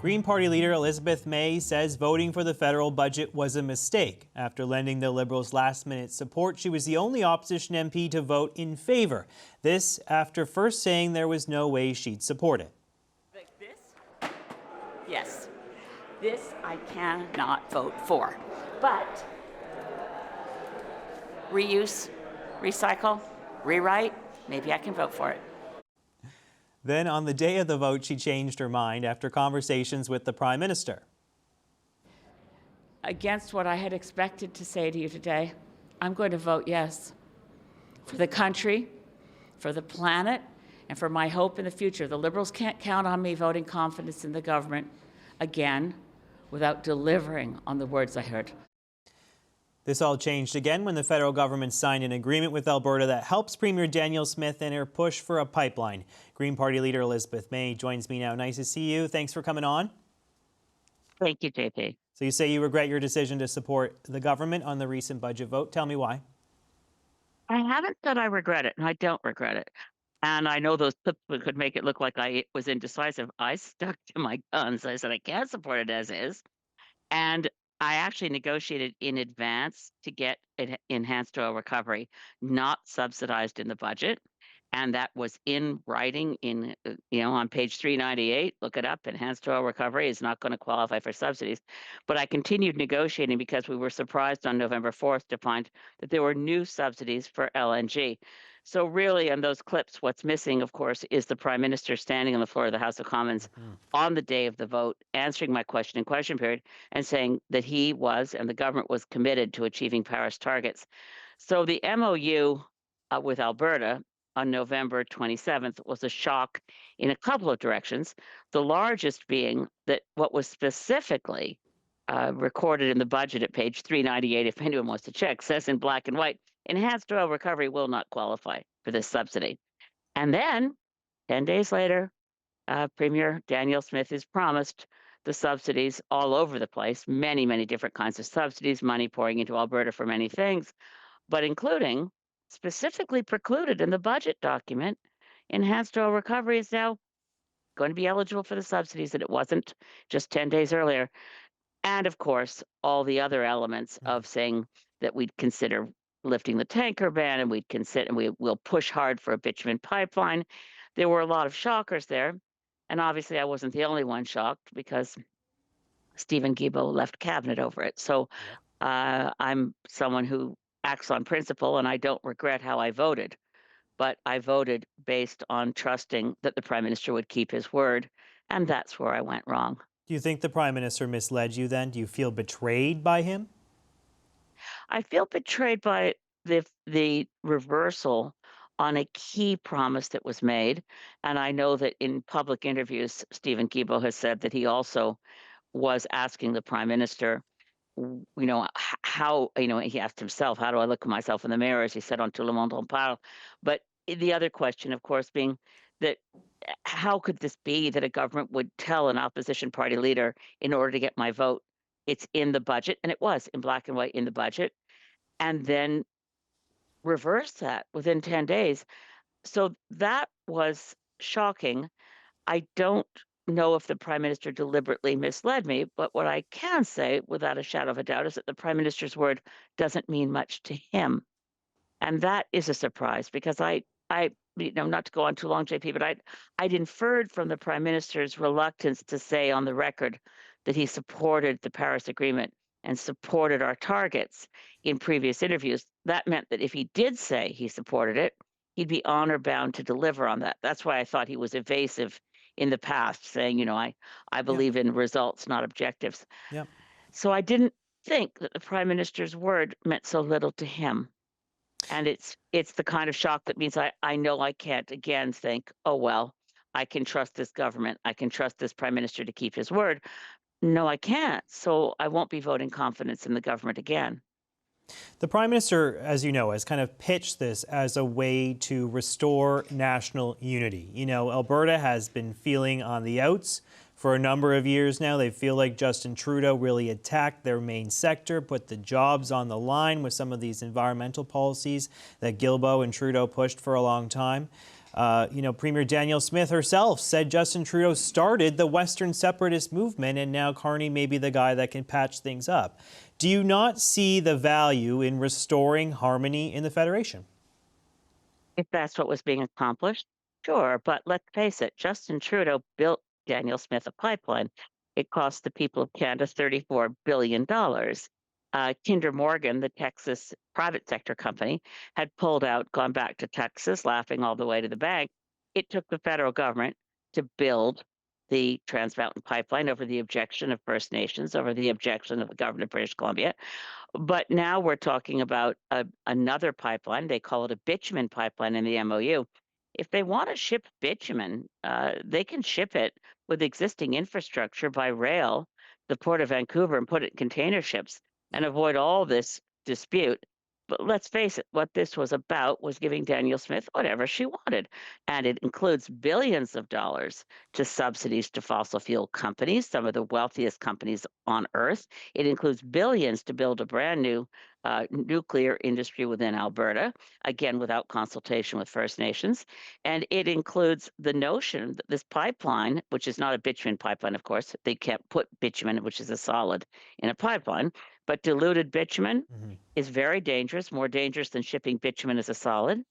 Green Party leader Elizabeth May says voting for the federal budget was a mistake. After lending the Liberals last-minute support, she was the only opposition MP to vote in favour. This after first saying there was no way she'd support it. Like this? Yes. This I cannot vote for. But reuse, recycle, rewrite, maybe I can vote for it. Then on the day of the vote, she changed her mind after conversations with the Prime Minister. Against what I had expected to say to you today, I'm going to vote yes. For the country, for the planet, and for my hope in the future. The Liberals can't count on me voting confidence in the government again without delivering on the words I heard. This all changed again when the federal government signed an agreement with Alberta that helps Premier Danielle Smith in her push for a pipeline. Green Party leader Elizabeth May joins me now. Nice to see you. Thanks for coming on. Thank you, JP. So you say you regret your decision to support the government on the recent budget vote. Tell me why. I haven't said I regret it, and I don't regret it. And I know those clips could make it look like I was indecisive. I stuck to my guns. I said I can't support it as is. And I actually negotiated in advance to get it enhanced oil recovery, not subsidized in the budget. And that was in writing in, on page 398, look it up, enhanced oil recovery is not going to qualify for subsidies. But I continued negotiating because we were surprised on November 4th to find that there were new subsidies for LNG. So really, on those clips, what's missing, of course, is the Prime Minister standing on the floor of the House of Commons on the day of the vote, answering my question in question period, and saying that he was and the government was committed to achieving Paris targets. So the MOU with Alberta on November 27th was a shock in a couple of directions, the largest being that what was specifically recorded in the budget at page 398, if anyone wants to check, says in black and white, enhanced oil recovery will not qualify for this subsidy. And then 10 days later, Premier Danielle Smith is promised the subsidies all over the place, many, many different kinds of subsidies, money pouring into Alberta for many things, but including specifically precluded in the budget document, enhanced oil recovery is now going to be eligible for the subsidies that it wasn't just 10 days earlier. And of course, all the other elements of saying that we'd consider lifting the tanker ban and we will push hard for a bitumen pipeline. There were a lot of shockers there. And obviously I wasn't the only one shocked because Stephen Guilbeault left cabinet over it. So I'm someone who acts on principle and I don't regret how I voted, but I voted based on trusting that the Prime Minister would keep his word. And that's where I went wrong. Do you think the Prime Minister misled you then? Do you feel betrayed by him? I feel betrayed by the reversal on a key promise that was made. And I know that in public interviews, Stephen Guilbeault has said that he also was asking the Prime Minister, how, he asked himself, how do I look at myself in the mirror, as he said on Tout le monde en parle. But the other question, of course, being that how could this be that a government would tell an opposition party leader, in order to get my vote, it's in the budget, and it was in black and white in the budget, and then reverse that within 10 days. So that was shocking. I don't know if the Prime Minister deliberately misled me, but what I can say without a shadow of a doubt is that the Prime Minister's word doesn't mean much to him. And that is a surprise because I not to go on too long, JP, but I'd inferred from the Prime Minister's reluctance to say on the record that he supported the Paris Agreement and supported our targets in previous interviews. That meant that if he did say he supported it, he'd be honor bound to deliver on that. That's why I thought he was evasive in the past, saying, I believe in results, not objectives. Yeah. So I didn't think that the Prime Minister's word meant so little to him. And it's the kind of shock that means I know I can't again think, oh, well, I can trust this government. I can trust this Prime Minister to keep his word. No, I can't. So I won't be voting confidence in the government again. The Prime Minister, as you know, has kind of pitched this as a way to restore national unity. Alberta has been feeling on the outs for a number of years now. They feel like Justin Trudeau really attacked their main sector, put the jobs on the line with some of these environmental policies that Guilbeault and Trudeau pushed for a long time. Premier Danielle Smith herself said Justin Trudeau started the Western separatist movement, and now Carney may be the guy that can patch things up. Do you not see the value in restoring harmony in the Federation? If that's what was being accomplished, sure. But let's face it, Justin Trudeau built Daniel Smith a pipeline. It cost the people of Canada $34 billion. Kinder Morgan, the Texas private sector company, had pulled out, gone back to Texas, laughing all the way to the bank. It took the federal government to build the Trans Mountain Pipeline over the objection of First Nations, over the objection of the government of British Columbia. But now we're talking about another pipeline. They call it a bitumen pipeline in the MOU. If they want to ship bitumen, they can ship it with existing infrastructure by rail, the Port of Vancouver, and put it in container ships and avoid all this dispute. But let's face it, what this was about was giving Danielle Smith whatever she wanted. And it includes billions of dollars to subsidies to fossil fuel companies, some of the wealthiest companies on earth. It includes billions to build a brand new nuclear industry within Alberta, again, without consultation with First Nations. And it includes the notion that this pipeline, which is not a bitumen pipeline, of course, they can't put bitumen, which is a solid, in a pipeline, but diluted bitumen is very dangerous, more dangerous than shipping bitumen as a solid.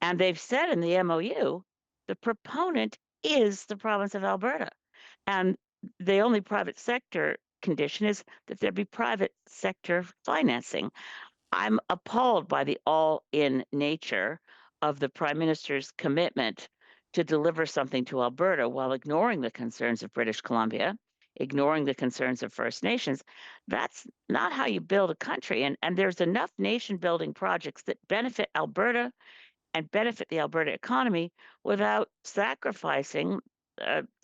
And they've said in the MOU, the proponent is the province of Alberta. And the only private sector condition is that there be private sector financing. I'm appalled by the all-in nature of the Prime Minister's commitment to deliver something to Alberta while ignoring the concerns of British Columbia, ignoring the concerns of First Nations. That's not how you build a country. And there's enough nation-building projects that benefit Alberta and benefit the Alberta economy without sacrificing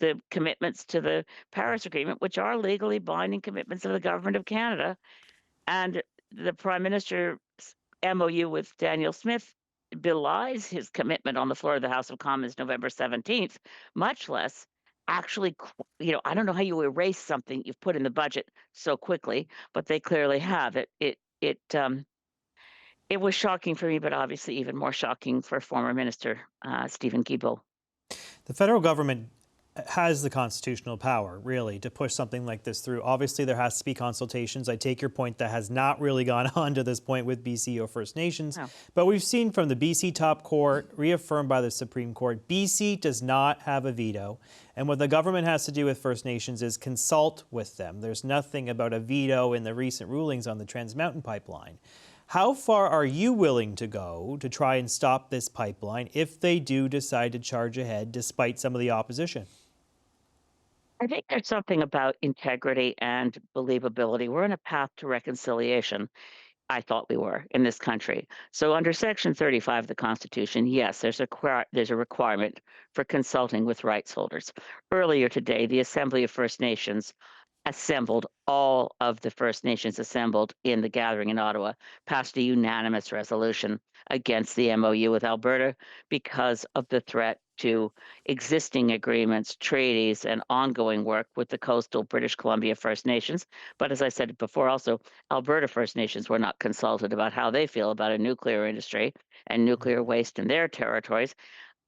the commitments to the Paris Agreement, which are legally binding commitments of the Government of Canada. And the Prime Minister's MOU with Danielle Smith belies his commitment on the floor of the House of Commons November 17th, much less actually, I don't know how you erase something you've put in the budget so quickly, but they clearly have. It was shocking for me, but obviously even more shocking for former Minister Stephen Guilbeault. The federal government has the constitutional power, really, to push something like this through. Obviously, there has to be consultations. I take your point that has not really gone on to this point with BC or First Nations. No. But we've seen from the BC top court, reaffirmed by the Supreme Court, BC does not have a veto. And what the government has to do with First Nations is consult with them. There's nothing about a veto in the recent rulings on the Trans Mountain Pipeline. How far are you willing to go to try and stop this pipeline if they do decide to charge ahead despite some of the opposition? I think there's something about integrity and believability. We're on a path to reconciliation. I thought we were in this country. So under Section 35 of the Constitution, yes, there's a requirement for consulting with rights holders. Earlier today, the Assembly of First Nations assembled, all of the First Nations assembled in the gathering in Ottawa, passed a unanimous resolution against the MOU with Alberta because of the threat to existing agreements, treaties, and ongoing work with the coastal British Columbia First Nations. But as I said before, also, Alberta First Nations were not consulted about how they feel about a nuclear industry and nuclear waste in their territories.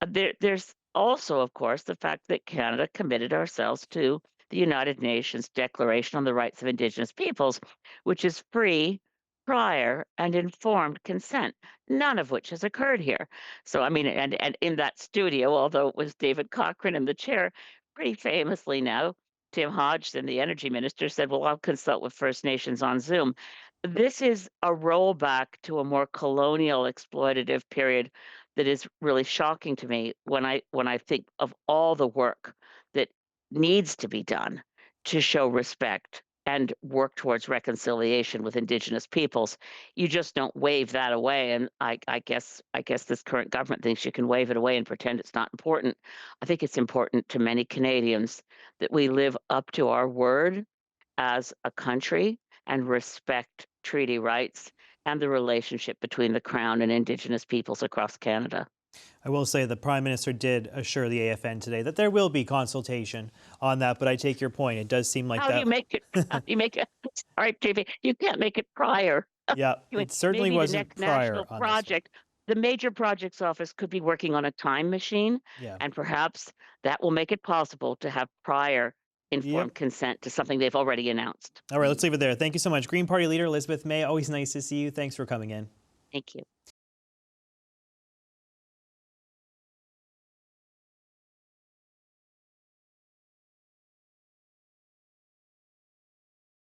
There's also, of course, the fact that Canada committed ourselves to the United Nations Declaration on the Rights of Indigenous Peoples, which is free, prior, and informed consent, none of which has occurred here. So, I mean, and in that studio, although it was David Cochrane in the chair, pretty famously now, Tim Hodgson, the energy minister, said, well, I'll consult with First Nations on Zoom. This is a rollback to a more colonial, exploitative period that is really shocking to me when I think of all the work that needs to be done to show respect and work towards reconciliation with Indigenous peoples. You just don't wave that away. And I guess this current government thinks you can wave it away and pretend it's not important. I think it's important to many Canadians that we live up to our word as a country and respect treaty rights and the relationship between the Crown and Indigenous peoples across Canada. I will say the Prime Minister did assure the AFN today that there will be consultation on that, but I take your point. It does seem like how do you make it? All right, JP, you can't make it prior. Yeah, it certainly wasn't prior. Maybe the next national project the major projects office could be working on a time machine, Yeah. and perhaps that will make it possible to have prior Yep. informed consent to something they've already announced. All right, let's leave it there. Thank you so much. Green Party leader Elizabeth May, always nice to see you. Thanks for coming in. Thank you.